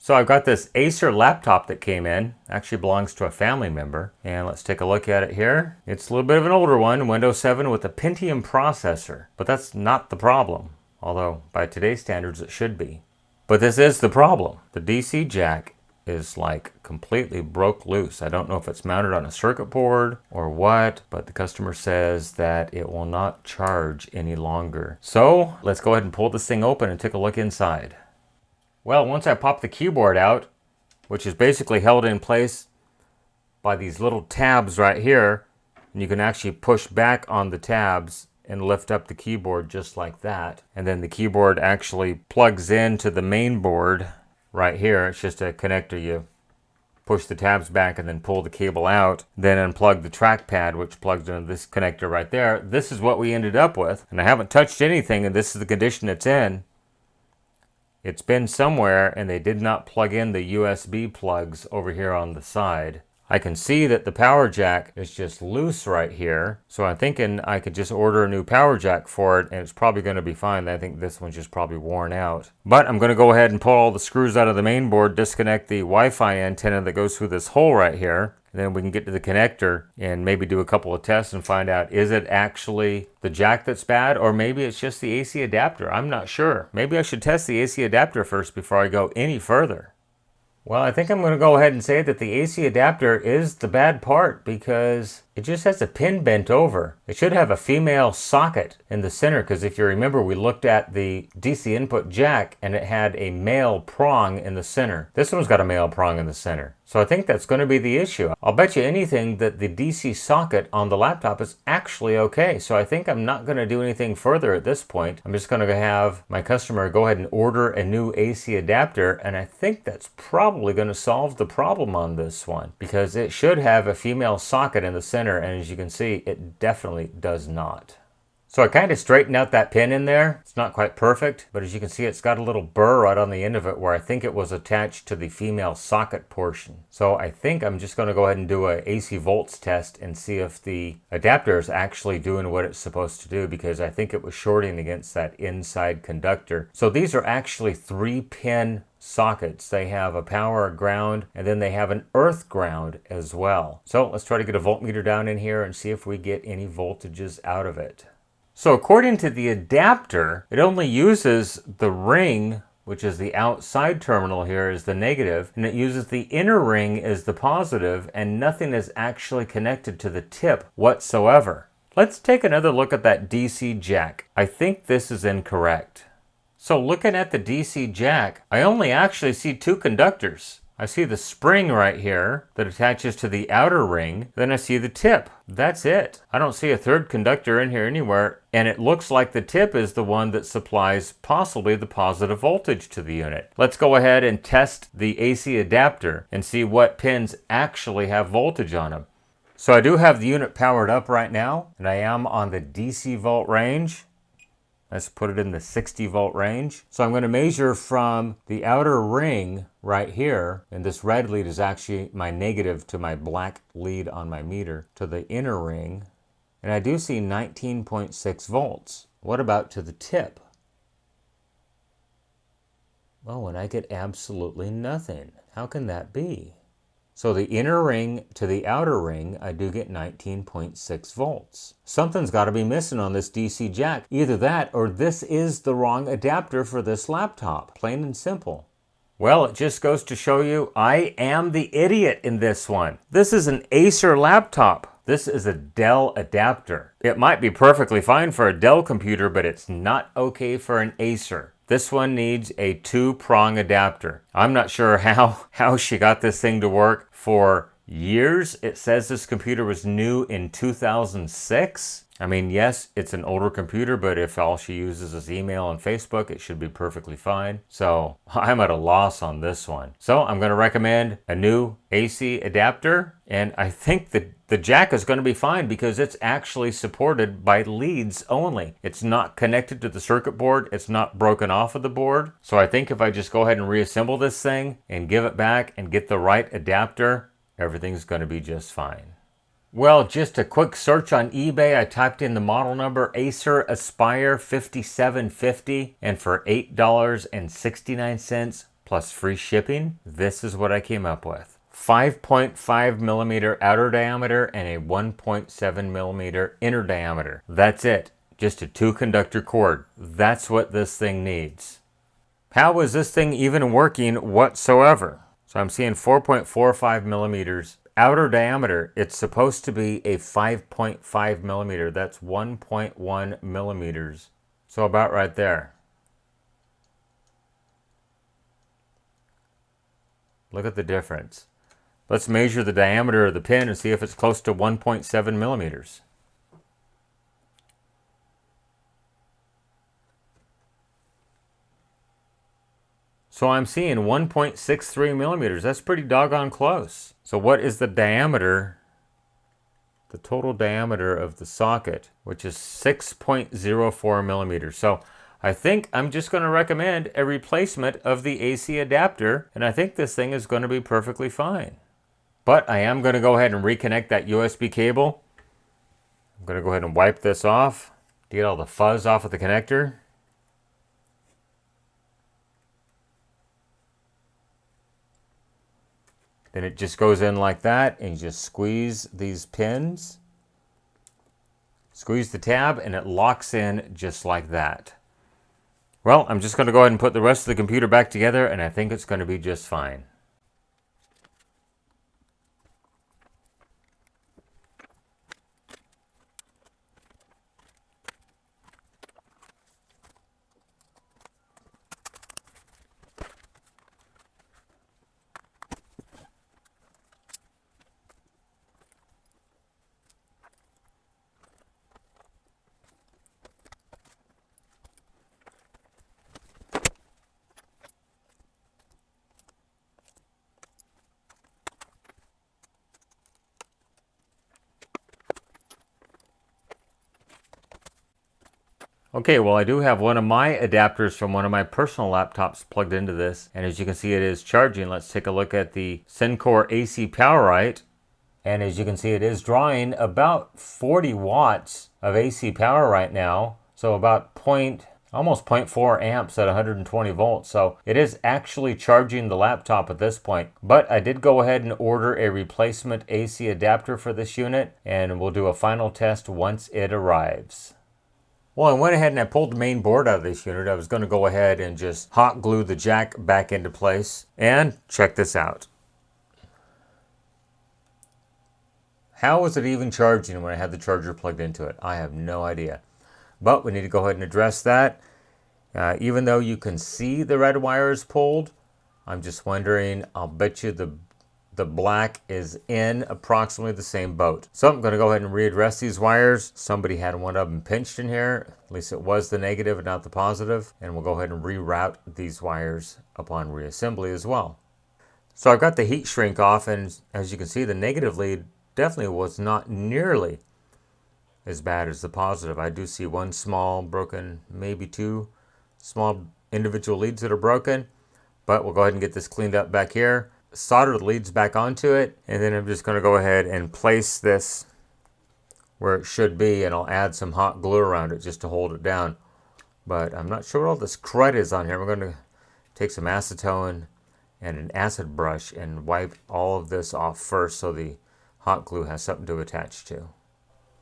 So I've got this ACER laptop that came in, actually belongs to a family member, and let's take a look at it here. It's a little bit of an older one, Windows 7 with a Pentium processor, but that's not the problem, although by today's standards it should be. But this is the problem. The DC Jack is like completely broke loose. I don't know if it's mounted on a circuit board or what, but the customer says that it will not charge any longer. So let's go ahead and pull this thing open and take a look inside. Well, once I pop the keyboard out, which is basically held in place by these little tabs right here, and you can actually push back on the tabs and lift up the keyboard just like that. And then the keyboard actually plugs into the main board right here. It's just a connector. You push the tabs back and then pull the cable out, then unplug the trackpad, which plugs into this connector right there. This is what we ended up with, and I haven't touched anything, and this is the condition it's in. It's been somewhere and they did not plug in the USB plugs over here on the side. I can see that the power jack is just loose right here. So I'm thinking I could just order a new power jack for it and it's probably going to be fine. I think this one's just probably worn out. But I'm going to go ahead and pull all the screws out of the main board, disconnect the Wi-Fi antenna that goes through this hole right here. Then we can get to the connector and maybe do a couple of tests and find out, is it actually the jack that's bad, or maybe it's just the AC adapter? I'm not sure. Maybe I should test the AC adapter first before I go any further. Well, I think I'm going to go ahead and say that the AC adapter is the bad part because it just has a pin bent over. It should have a female socket in the center because if you remember, we looked at the DC input jack and it had a male prong in the center. This one's got a male prong in the center. So I think that's going to be the issue. I'll bet you anything that the DC socket on the laptop is actually okay. So I think I'm not going to do anything further at this point. I'm just going to have my customer go ahead and order a new AC adapter, and I think that's probably going to solve the problem on this one because it should have a female socket in the center, and as you can see, it definitely does not. So I kind of straightened out that pin in there. It's not quite perfect, but as you can see, it's got a little burr right on the end of it where I think it was attached to the female socket portion. So I think I'm just going to go ahead and do a AC volts test and see if the adapter is actually doing what it's supposed to do, because I think it was shorting against that inside conductor. So these are actually 3-pin sockets. They have a power ground and then they have an earth ground as well. So let's try to get a voltmeter down in here and see if we get any voltages out of it. So according to the adapter, it only uses the ring, which is the outside terminal here, is the negative, and it uses the inner ring as the positive, and nothing is actually connected to the tip whatsoever. Let's take another look at that DC jack. I think this is incorrect. So looking at the DC jack, I only actually see 2 conductors. I see the spring right here that attaches to the outer ring. Then I see the tip. That's it. I don't see a third conductor in here anywhere. And it looks like the tip is the one that supplies possibly the positive voltage to the unit. Let's go ahead and test the AC adapter and see what pins actually have voltage on them. So I do have the unit powered up right now, and I am on the DC volt range. Let's put it in the 60 volt range. So I'm going to measure from the outer ring right here, and this red lead is actually my negative to my black lead on my meter, to the inner ring, and I do see 19.6 volts. What about to the tip? Oh, and I get absolutely nothing. How can that be? So the inner ring to the outer ring, I do get 19.6 volts. Something's got to be missing on this DC jack. Either that or this is the wrong adapter for this laptop. Plain and simple. Well, it just goes to show you I am the idiot in this one. This is an ACER laptop. This is a Dell adapter. It might be perfectly fine for a Dell computer, but it's not okay for an ACER. This one needs a 2-prong adapter. I'm not sure how she got this thing to work for years. It says this computer was new in 2006. I mean, yes, it's an older computer, but if all she uses is email and Facebook, it should be perfectly fine. So I'm at a loss on this one. So I'm going to recommend a new AC adapter, and I think that the jack is going to be fine because it's actually supported by leads only. It's not connected to the circuit board. It's not broken off of the board. So I think if I just go ahead and reassemble this thing and give it back and get the right adapter, everything's going to be just fine. Well, just a quick search on eBay. I typed in the model number ACER Aspire 5750, and for $8.69 plus free shipping, this is what I came up with. 5.5 millimeter outer diameter and a 1.7 millimeter inner diameter. That's it. Just a 2-conductor cord. That's what this thing needs. How is this thing even working whatsoever? So I'm seeing 4.45 millimeters outer diameter. It's supposed to be a 5.5 millimeter. That's 1.1 millimeters. So about right there. Look at the difference. Let's measure the diameter of the pin and see if it's close to 1.7 millimeters. So I'm seeing 1.63 millimeters. That's pretty doggone close. So what is the diameter, the total diameter of the socket, which is 6.04 millimeters. So I think I'm just going to recommend a replacement of the AC adapter, and I think this thing is going to be perfectly fine. But I am going to go ahead and reconnect that USB cable. I'm going to go ahead and wipe this off to get all the fuzz off of the connector. Then it just goes in like that, and you just squeeze these pins. Squeeze the tab, and it locks in just like that. Well, I'm just going to go ahead and put the rest of the computer back together, and I think it's going to be just fine. Okay, well I do have one of my adapters from one of my personal laptops plugged into this, and as you can see it is charging. Let's take a look at the Sencore AC PowerRite, and as you can see it is drawing about 40 watts of AC power right now, so about almost 0.4 amps at 120 volts. So it is actually charging the laptop at this point. But I did go ahead and order a replacement AC adapter for this unit, and we'll do a final test once it arrives. Well, I went ahead and I pulled the main board out of this unit. I was going to go ahead and just hot glue the jack back into place. And check this out. How was it even charging when I had the charger plugged into it? I have no idea. But we need to go ahead and address that. Even though you can see the red wires pulled, I'm just wondering, I'll bet you the black is in approximately the same boat. So I'm going to go ahead and readdress these wires. Somebody had one of them pinched in here. At least it was the negative and not the positive. And we'll go ahead and reroute these wires upon reassembly as well. So I've got the heat shrink off, and as you can see, the negative lead definitely was not nearly as bad as the positive. I do see one small broken, maybe two small individual leads that are broken. But we'll go ahead and get this cleaned up back here. Solder the leads back onto it, and then I'm just going to go ahead and place this where it should be, and I'll add some hot glue around it just to hold it down. But I'm not sure what all this crud is on here. I'm going to take some acetone and an acid brush and wipe all of this off first so the hot glue has something to attach to.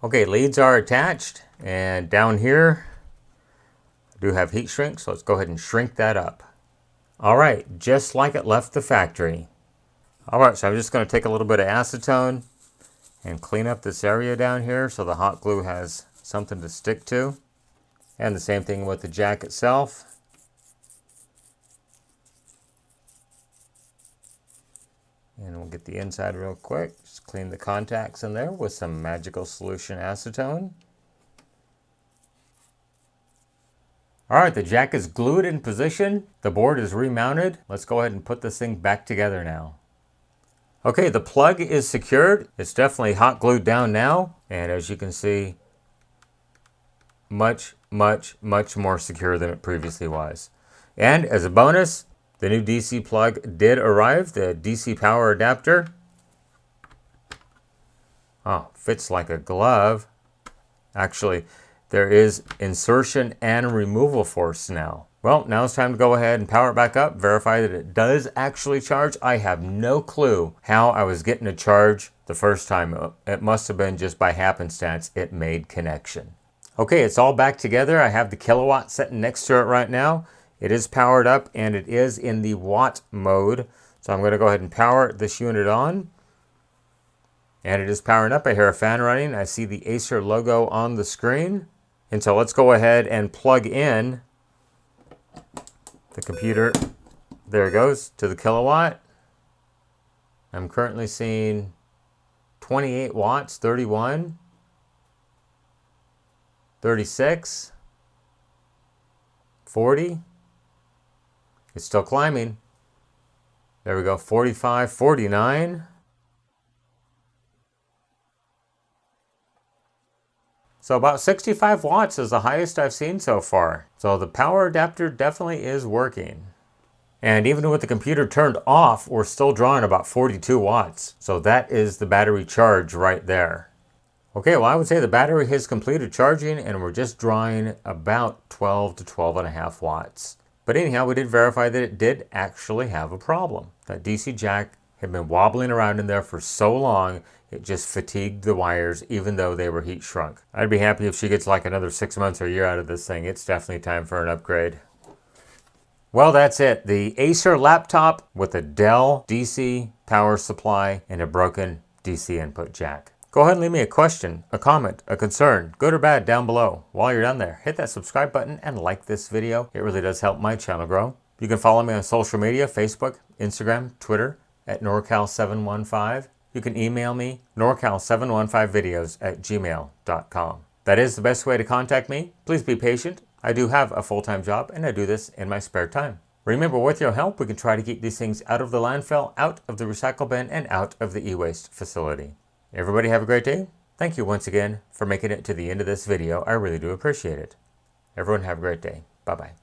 Okay, leads are attached, and down here I do have heat shrink, so let's go ahead and shrink that up. All right, just like it left the factory. All right, so I'm just going to take a little bit of acetone and clean up this area down here so the hot glue has something to stick to. And the same thing with the jack itself. And we'll get the inside real quick. Just clean the contacts in there with some magical solution acetone. All right, the jack is glued in position. The board is remounted. Let's go ahead and put this thing back together now. Okay, the plug is secured. It's definitely hot glued down now. And as you can see, much more secure than it previously was. And as a bonus, the new DC plug did arrive, the DC power adapter. Oh, fits like a glove. Actually, there is insertion and removal force now. Well, now it's time to go ahead and power it back up, verify that it does actually charge. I have no clue how I was getting a charge the first time. It must have been just by happenstance it made connection. Okay, it's all back together. I have the kilowatt sitting next to it right now. It is powered up and it is in the watt mode. So I'm going to go ahead and power this unit on. And it is powering up. I hear a fan running. I see the ACER logo on the screen. And so let's go ahead and plug in the computer. There it goes, to the kilowatt. I'm currently seeing 28 watts, 31, 36, 40. It's still climbing. There we go, 45, 49. So about 65 watts is the highest I've seen so far. So the power adapter definitely is working. And even with the computer turned off, we're still drawing about 42 watts. So that is the battery charge right there. Okay, well I would say the battery has completed charging and we're just drawing about 12 to 12.5 watts. But anyhow, we did verify that it did actually have a problem. That DC jack had been wobbling around in there for so long, it just fatigued the wires even though they were heat shrunk. I'd be happy if she gets like another 6 months or a year out of this thing. It's definitely time for an upgrade. Well, that's it. The ACER laptop with a Dell DC power supply and a broken DC input jack. Go ahead and leave me a question, a comment, a concern, good or bad, down below. While you're down there, hit that subscribe button and like this video. It really does help my channel grow. You can follow me on social media, Facebook, Instagram, Twitter, at norcal715. You can email me, norcal715videos@gmail.com. That is the best way to contact me. Please be patient. I do have a full-time job and I do this in my spare time. Remember, with your help, we can try to keep these things out of the landfill, out of the recycle bin, and out of the e-waste facility. Everybody have a great day. Thank you once again for making it to the end of this video. I really do appreciate it. Everyone have a great day. Bye-bye.